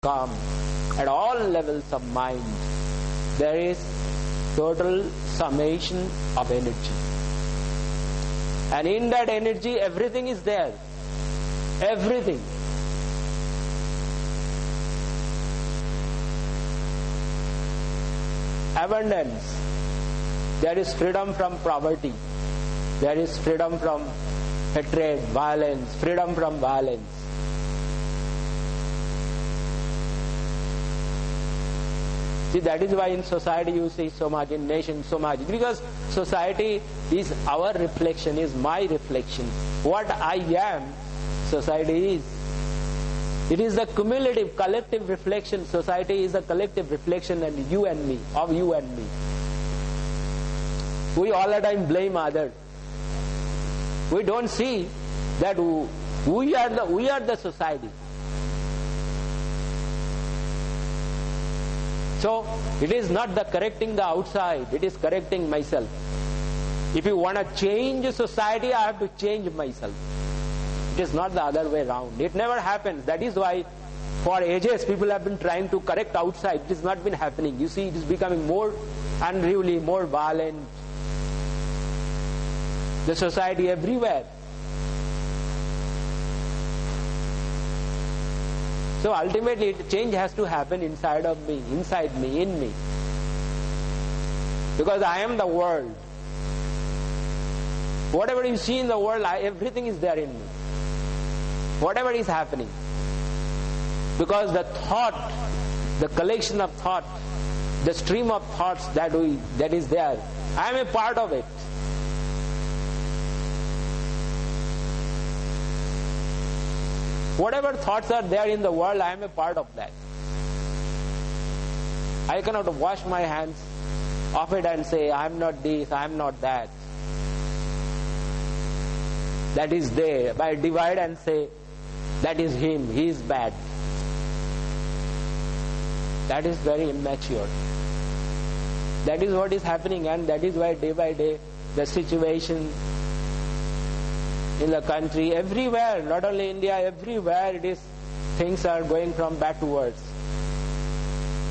calm at all levels of mind. There is total summation of energy. And in that energy, everything is there. Everything. Abundance. There is freedom from poverty. There is freedom from hatred, violence, freedom from violence. See, that is why in society you see so much, in nation so much. Because society is our reflection, is my reflection. What I am, society is. It is a cumulative, collective reflection. Society is a collective reflection and you and me, of you and me. We all the time blame others. We don't see that we are the society. So, it is not the correcting the outside, it is correcting myself. If you want to change society, I have to change myself. It is not the other way around. It never happens. That is why for ages people have been trying to correct outside. It has not been happening. You see, it is becoming more unruly, more violent. The society everywhere. So ultimately, change has to happen inside of me, in me. Because I am the world. Whatever you see in the world, everything is there in me. Whatever is happening. Because the thought, the collection of thought, the stream of thoughts that is there, I am a part of it. Whatever thoughts are there in the world, I am a part of that. I cannot wash my hands of it and say, I am not this, I am not that. That is there. But I divide and say, that is him, he is bad. That is very immature. That is what is happening, and that is why day by day the situation in the country, everywhere, not only India, everywhere it is, things are going from bad to worse.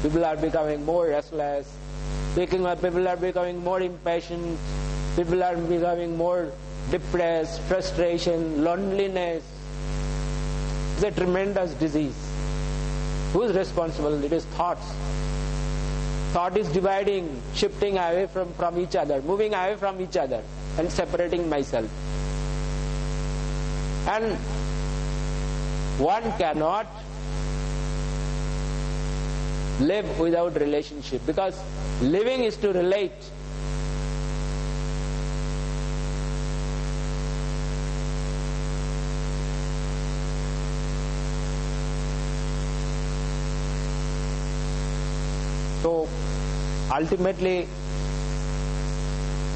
People are becoming more restless. People are becoming more impatient. People are becoming more depressed, frustration, loneliness. It's a tremendous disease. Who is responsible? It is thoughts. Thought is dividing, shifting away from each other, moving away from each other and separating myself. And one cannot live without relationship, because living is to relate. So ultimately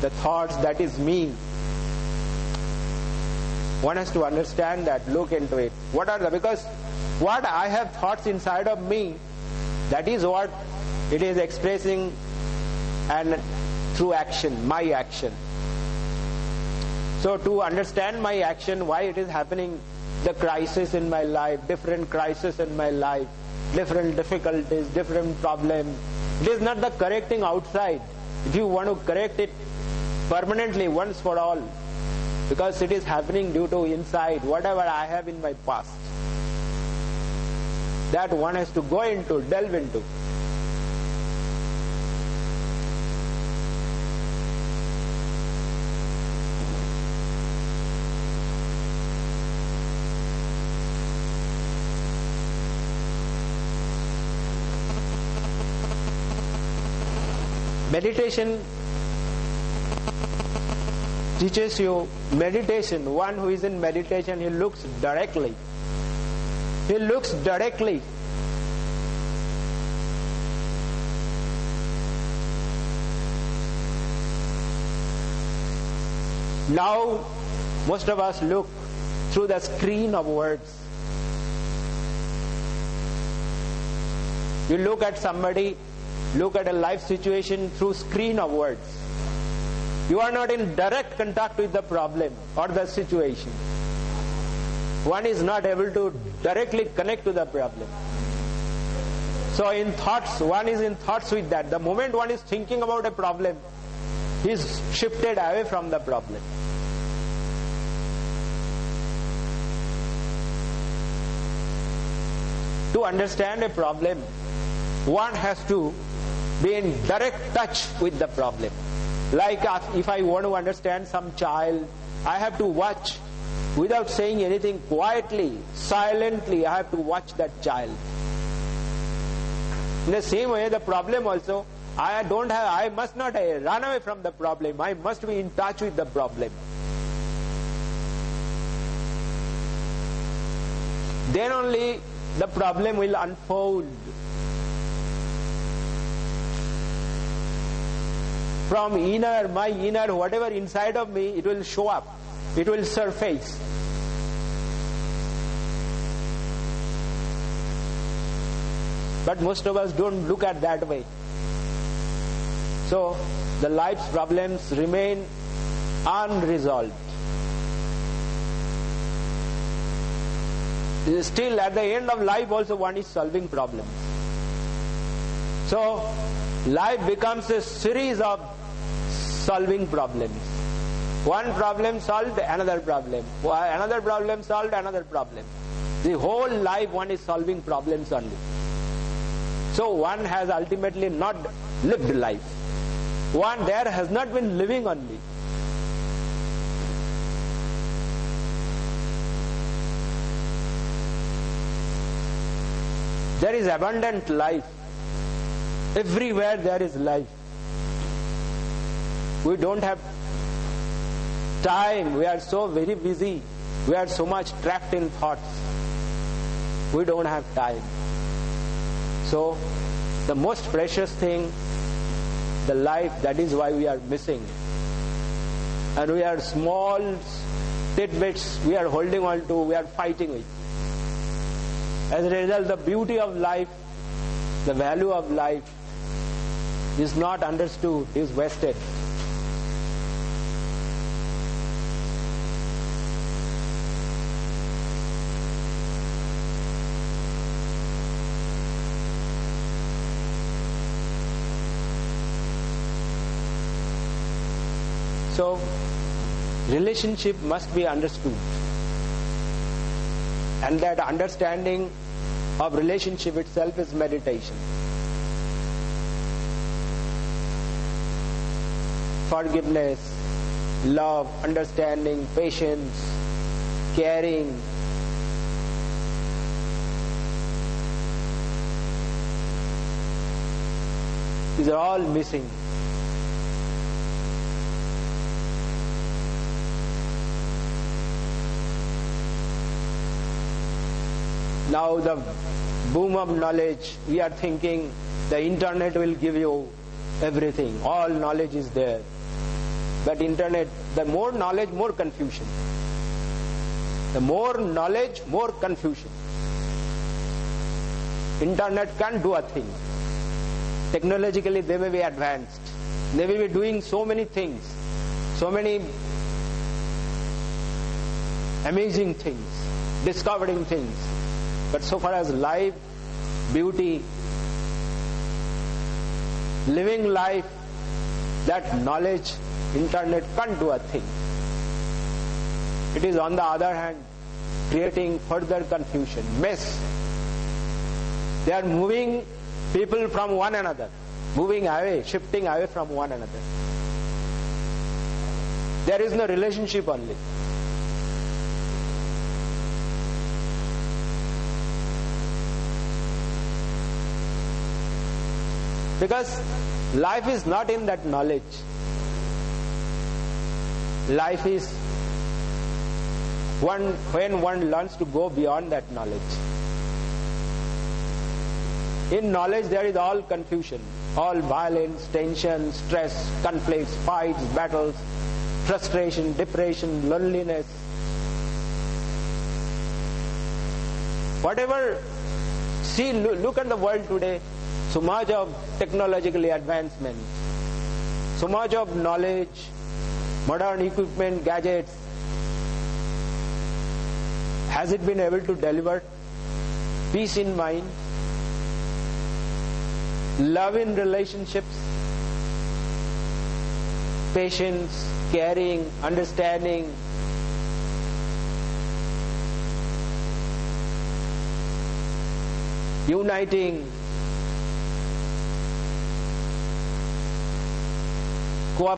the thoughts, that is me. One has to understand that, look into it. Because what I have thoughts inside of me, that is what it is expressing, and through action, my action. So to understand my action, why it is happening, the crisis in my life, different crisis in my life, different difficulties, different problems. It is not the correcting outside. If you want to correct it permanently, once for all, because it is happening due to inside, whatever I have in my past. That one has to go into, delve into. Meditation teaches you meditation. One who is in meditation, he looks directly. He looks directly. Now, most of us look through the screen of words. You look at somebody, look at a life situation through screen of words. You are not in direct contact with the problem or the situation. One is not able to directly connect to the problem. So in thoughts, one is in thoughts with that. The moment one is thinking about a problem, he is shifted away from the problem. To understand a problem, one has to be in direct touch with the problem. Like if I want to understand some child, I have to watch without saying anything, quietly, silently, I have to watch that child. In the same way, the problem also, I must not run away from the problem. I must be in touch with the problem. Then only the problem will unfold. From my inner, whatever inside of me, it will show up. It will surface. But most of us don't look at that way. So, the life's problems remain unresolved. Still, at the end of life also one is solving problems. So, life becomes a series of solving problems. One problem solved, another problem. Another problem solved, another problem. The whole life one is solving problems only. So one has ultimately not lived life. One there has not been living only. There is abundant life. Everywhere there is life. We don't have time. We are so very busy. We are so much trapped in thoughts. We don't have time. So, the most precious thing, the life, that is why we are missing. And we are small tidbits we are holding on to, we are fighting with. As a result, the beauty of life, the value of life is not understood, is wasted. So, relationship must be understood. And that understanding of relationship itself is meditation. Forgiveness, love, understanding, patience, caring. These are all missing. Now the boom of knowledge, we are thinking the internet will give you everything. All knowledge is there. But internet, the more knowledge, more confusion. The more knowledge, more confusion. Internet can't do a thing. Technologically they may be advanced. They will be doing so many things. So many amazing things. Discovering things. But so far as life, beauty, living life, that knowledge, internet can't do a thing. It is on the other hand creating further confusion, mess. They are moving people from one another, moving away, shifting away from one another. There is no relationship only. Because life is not in that knowledge. Life is when one learns to go beyond that knowledge. In knowledge there is all confusion, all violence, tension, stress, conflicts, fights, battles, frustration, depression, loneliness. Whatever, see, look at the world today. So much of technological advancement, so much of knowledge, modern equipment, gadgets. Has it been able to deliver peace in mind? love in relationships, patience, caring, understanding, uniting, cooperation.